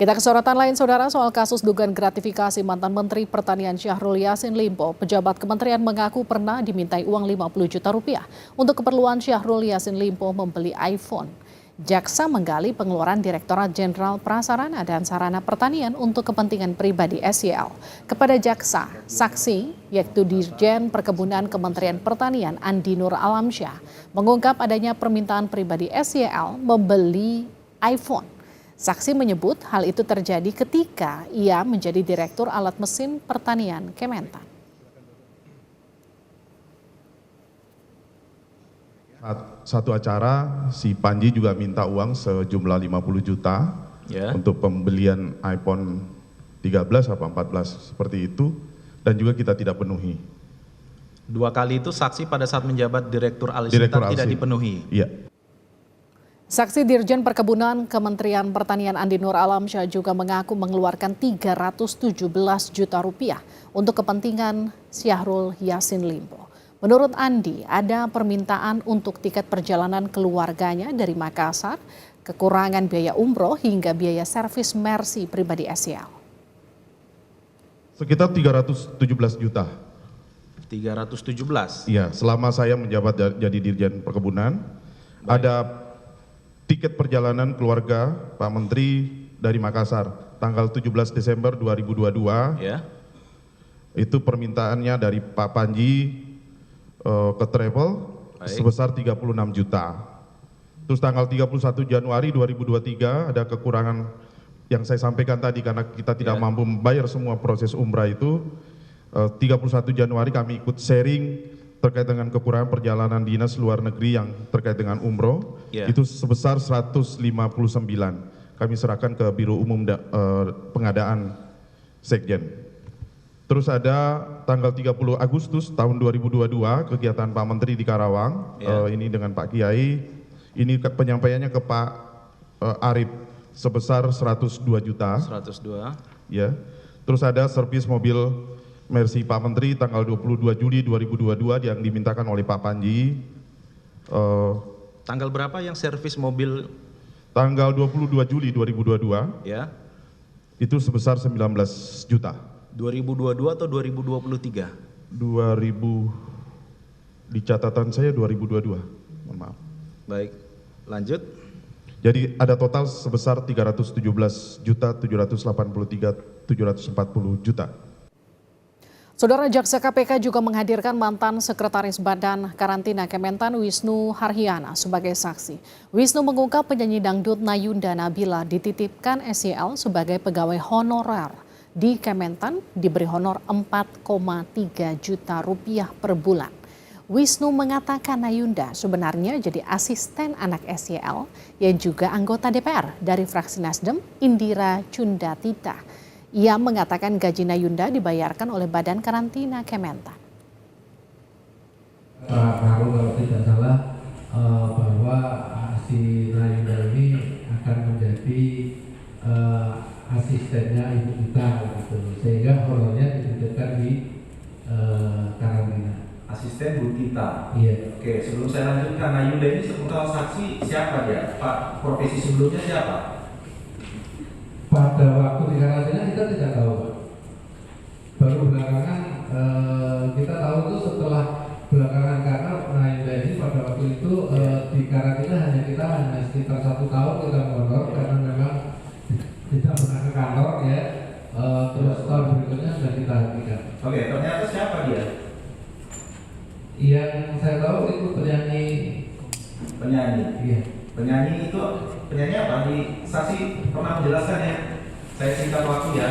Kita ke sorotan lain, Saudara, soal kasus dugaan gratifikasi mantan Menteri Pertanian Syahrul Yassin Limpo. Pejabat kementerian mengaku pernah dimintai uang 50 juta rupiah untuk keperluan Syahrul Yassin Limpo membeli iPhone. Jaksa menggali pengeluaran Direktorat Jenderal Prasarana dan Sarana Pertanian untuk kepentingan pribadi SYL. Kepada jaksa, saksi yaitu Dirjen Perkebunan Kementerian Pertanian Andi Nur Alamsyah mengungkap adanya permintaan pribadi SYL membeli iPhone. Saksi menyebut hal itu terjadi ketika ia menjadi Direktur Alat Mesin Pertanian Kementan. Satu acara si Panji juga minta uang sejumlah 50 juta untuk pembelian iPhone 13 atau 14 seperti itu, dan juga kita tidak penuhi. Dua kali itu saksi pada saat menjabat Direktur Alsita tidak dipenuhi. Iya. Saksi Dirjen Perkebunan Kementerian Pertanian Andi Nur Alamsyah juga mengaku mengeluarkan 317 juta rupiah untuk kepentingan Syahrul Yassin Limpo. Menurut Andi, ada permintaan untuk tiket perjalanan keluarganya dari Makassar, kekurangan biaya umroh hingga biaya servis Mercy pribadi SYL. Sekitar 317 juta. 317? Iya, selama saya menjabat jadi Dirjen Perkebunan, ada tiket perjalanan keluarga Pak Menteri dari Makassar tanggal 17 Desember 2022. Ya. Itu permintaannya dari Pak Panji ke travel sebesar 36 juta. Terus tanggal 31 Januari 2023 ada kekurangan yang saya sampaikan tadi karena kita tidak mampu membayar semua proses umrah itu. 31 Januari kami ikut sharing terkait dengan kekurangan perjalanan dinas luar negeri yang terkait dengan umroh, itu sebesar 159. Kami serahkan ke Biro Umum Pengadaan Sekjen. Terus ada tanggal 30 Agustus tahun 2022 kegiatan Pak Menteri di Karawang, ini dengan Pak Kiai, ini penyampaiannya ke Pak Arif sebesar 102 juta. 102. Ya. Terus ada servis mobil Mercy Pak Menteri tanggal 22 Juli 2022 yang dimintakan oleh Pak Panji. Tanggal berapa yang servis mobil? Tanggal 22 Juli 2022. Ya. Itu sebesar 19 juta. 2022 atau 2023? 2000 di catatan saya 2022. Mohon maaf. Baik. Lanjut. Jadi ada total sebesar 317 juta 783 740 juta. Saudara, Jaksa KPK juga menghadirkan mantan Sekretaris Badan Karantina Kementan Wisnu Harhiana sebagai saksi. Wisnu mengungkap penyanyi dangdut Nayunda Nabila dititipkan SYL sebagai pegawai honorer di Kementan, diberi honor 4,3 juta rupiah per bulan. Wisnu mengatakan Nayunda sebenarnya jadi asisten anak SYL yang juga anggota DPR dari fraksi Nasdem, Indira Cundatita. Ia mengatakan gaji Nayunda dibayarkan oleh Badan Karantina Kementan. Kalau tidak salah bahwa si Nayunda ini akan menjadi asistennya ibu kita, gitu. Sehingga honornya dititipkan di karantina. Asisten Bu Tita. Iya. Oke, sebelum saya lanjutkan, Nayunda ini seputar saksi siapa dia? Pak, profesi sebelumnya siapa? Pada waktu di karantina kita tidak tahu, Pak. Baru belakangan kita tahu itu setelah belakangan, karena Nayunda ini pada waktu itu di karantina hanya sekitar 1 tahun kita mengontrol karena memang tidak pernah ke kantor ya. Terus tahun berikutnya sudah kita hentikan. Oke, ternyata siapa dia? Yang saya tahu itu penyanyi. Penyanyi. Iya. Penyanyi itu penyanyi apa? Di saksi pernah menjelaskan ya. Saya singkat waktu ya.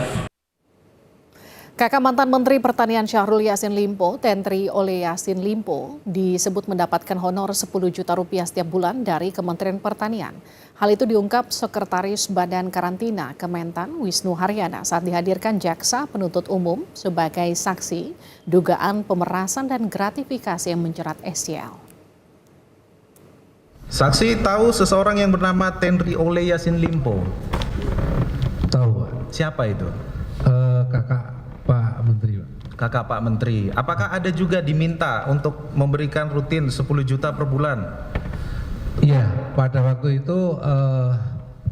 Kakak mantan Menteri Pertanian Syahrul Yassin Limpo, Tentri Ole Yassin Limpo, disebut mendapatkan honor 10 juta rupiah setiap bulan dari Kementerian Pertanian. Hal itu diungkap Sekretaris Badan Karantina Kementan Wisnu Harhiana saat dihadirkan jaksa penuntut umum sebagai saksi dugaan pemerasan dan gratifikasi yang menjerat SYL. Saksi tahu seseorang yang bernama Tentri Ole Yassin Limpo? Tahu, Pak. Siapa itu? Kakak Pak Menteri, Pak. Kakak Pak Menteri. Apakah ada juga diminta untuk memberikan rutin 10 juta per bulan? Iya, pada waktu itu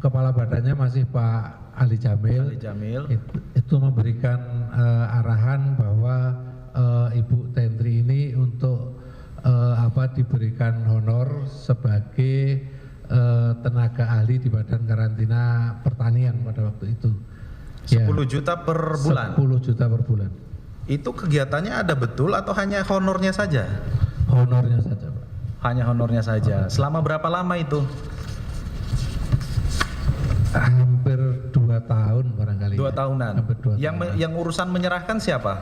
kepala badannya masih Pak Ali Jamil, Ali Jamil. itu memberikan arahan bahwa Ibu Tentri ini untuk diberikan honor sebagai tenaga ahli di Badan Karantina Pertanian pada waktu itu. 10 juta per bulan. 10 juta per bulan. Itu kegiatannya ada betul atau hanya honornya saja? Honornya saja, Pak. Hanya honornya saja. Selama berapa lama itu? Hampir 2 tahun barangkali. 2 tahunan. Hampir 2 tahun. Yang urusan menyerahkan siapa?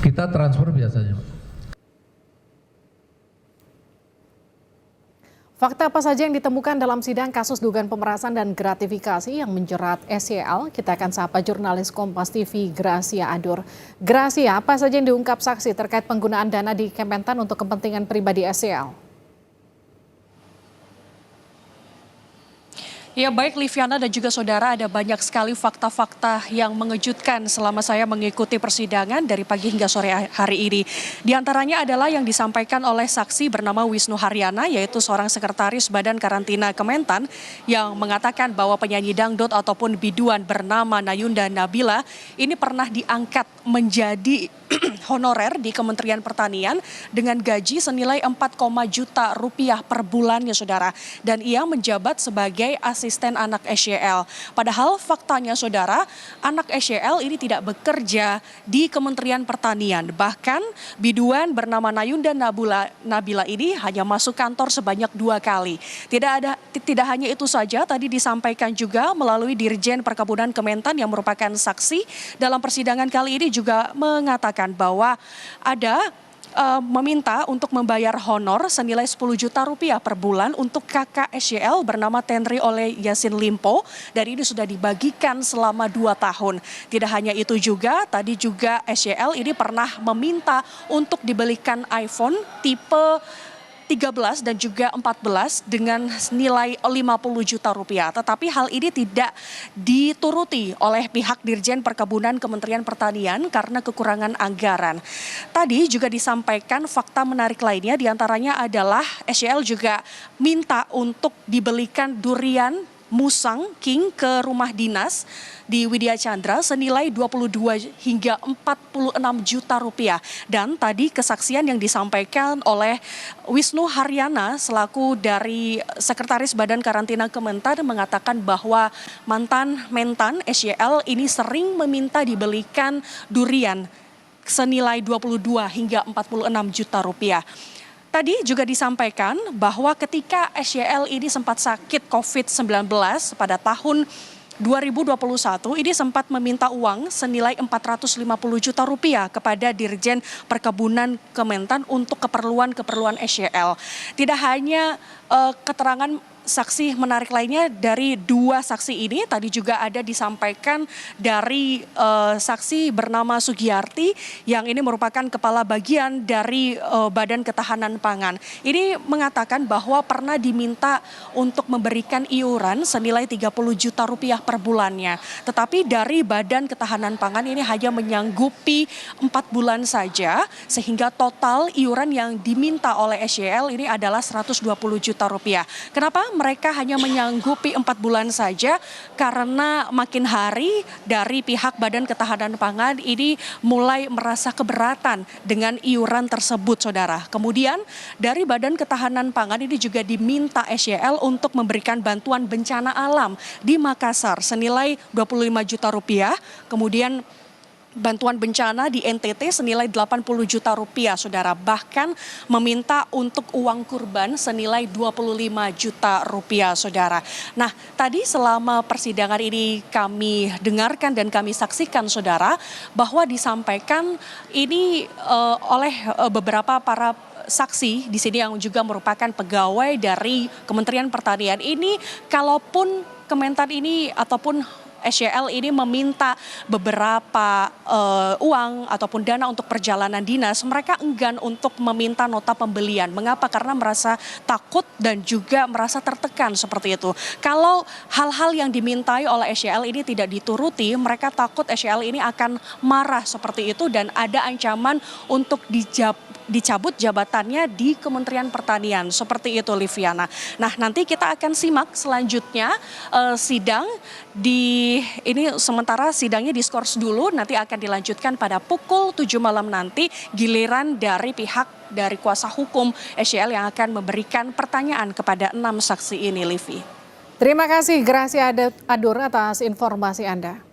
Kita transfer biasanya, Pak. Fakta apa saja yang ditemukan dalam sidang kasus dugaan pemerasan dan gratifikasi yang menjerat SYL? Kita akan sapa jurnalis Kompas TV Gracia Adur. Gracia, apa saja yang diungkap saksi terkait penggunaan dana di Kementan untuk kepentingan pribadi SYL? Ya baik Liviana dan juga saudara, ada banyak sekali fakta-fakta yang mengejutkan selama saya mengikuti persidangan dari pagi hingga sore hari ini. Di antaranya adalah yang disampaikan oleh saksi bernama Wisnu Haryana, yaitu seorang sekretaris Badan Karantina Kementan yang mengatakan bahwa penyanyi dangdut ataupun biduan bernama Nayunda Nabila ini pernah diangkat menjadi honorer di Kementerian Pertanian dengan gaji senilai 4, juta rupiah per bulannya saudara. Dan ia menjabat sebagai asisten anak SYL. Padahal faktanya saudara, anak SYL ini tidak bekerja di Kementerian Pertanian. Bahkan biduan bernama Nayunda Nabila ini hanya masuk kantor sebanyak 2 kali. Tidak hanya itu saja, tadi disampaikan juga melalui Dirjen Perkebunan Kementan yang merupakan saksi dalam persidangan kali ini juga mengatakan bahwa ada meminta untuk membayar honor senilai 10 juta rupiah per bulan untuk kakak SYL bernama Tentri oleh Yassin Limpo, dan ini sudah dibagikan selama 2 tahun. Tidak hanya itu juga, tadi juga SYL ini pernah meminta untuk dibelikan iPhone tipe 13 dan juga 14 dengan nilai 50 juta rupiah. Tetapi hal ini tidak dituruti oleh pihak Dirjen Perkebunan Kementerian Pertanian karena kekurangan anggaran. Tadi juga disampaikan fakta menarik lainnya, diantaranya adalah SYL juga minta untuk dibelikan durian Musang King ke rumah dinas di Widya Chandra senilai 22 hingga 46 juta rupiah. Dan tadi kesaksian yang disampaikan oleh Wisnu Haryana selaku dari Sekretaris Badan Karantina Kementan mengatakan bahwa mantan Mentan SYL ini sering meminta dibelikan durian senilai 22 hingga 46 juta rupiah. Tadi juga disampaikan bahwa ketika SYL ini sempat sakit COVID-19 pada tahun 2021 ini sempat meminta uang senilai 450 juta rupiah kepada Dirjen Perkebunan Kementan untuk keperluan SYL. Tidak hanya keterangan saksi menarik lainnya dari 2 saksi ini, tadi juga ada disampaikan dari saksi bernama Sugiyarti yang ini merupakan kepala bagian dari Badan Ketahanan Pangan. Ini mengatakan bahwa pernah diminta untuk memberikan iuran senilai 30 juta rupiah per bulannya. Tetapi dari Badan Ketahanan Pangan ini hanya menyanggupi 4 bulan saja, sehingga total iuran yang diminta oleh SYL ini adalah 120 juta rupiah. Kenapa mereka hanya menyanggupi 4 bulan saja? Karena makin hari dari pihak Badan Ketahanan Pangan ini mulai merasa keberatan dengan iuran tersebut, saudara. Kemudian dari Badan Ketahanan Pangan ini juga diminta SYL untuk memberikan bantuan bencana alam di Makassar senilai 25 juta rupiah. Kemudian bantuan bencana di NTT senilai 80 juta rupiah, saudara. Bahkan meminta untuk uang kurban senilai 25 juta rupiah, saudara. Nah, tadi selama persidangan ini kami dengarkan dan kami saksikan, saudara, bahwa disampaikan ini oleh beberapa para saksi di sini yang juga merupakan pegawai dari Kementerian Pertanian ini, kalaupun Kementan ini ataupun SYL ini meminta beberapa uang ataupun dana untuk perjalanan dinas, mereka enggan untuk meminta nota pembelian. Mengapa? Karena merasa takut dan juga merasa tertekan seperti itu. Kalau hal-hal yang dimintai oleh SYL ini tidak dituruti, mereka takut SYL ini akan marah seperti itu dan ada ancaman untuk dicabut jabatannya di Kementerian Pertanian. Seperti itu, Liviana. Nah, nanti kita akan simak selanjutnya sidang ini sementara sidangnya diskors dulu, nanti akan dilanjutkan pada pukul 7 malam nanti giliran dari pihak dari kuasa hukum SYL yang akan memberikan pertanyaan kepada 6 saksi ini, Livi. Terima kasih Gracia Adur atas informasi Anda.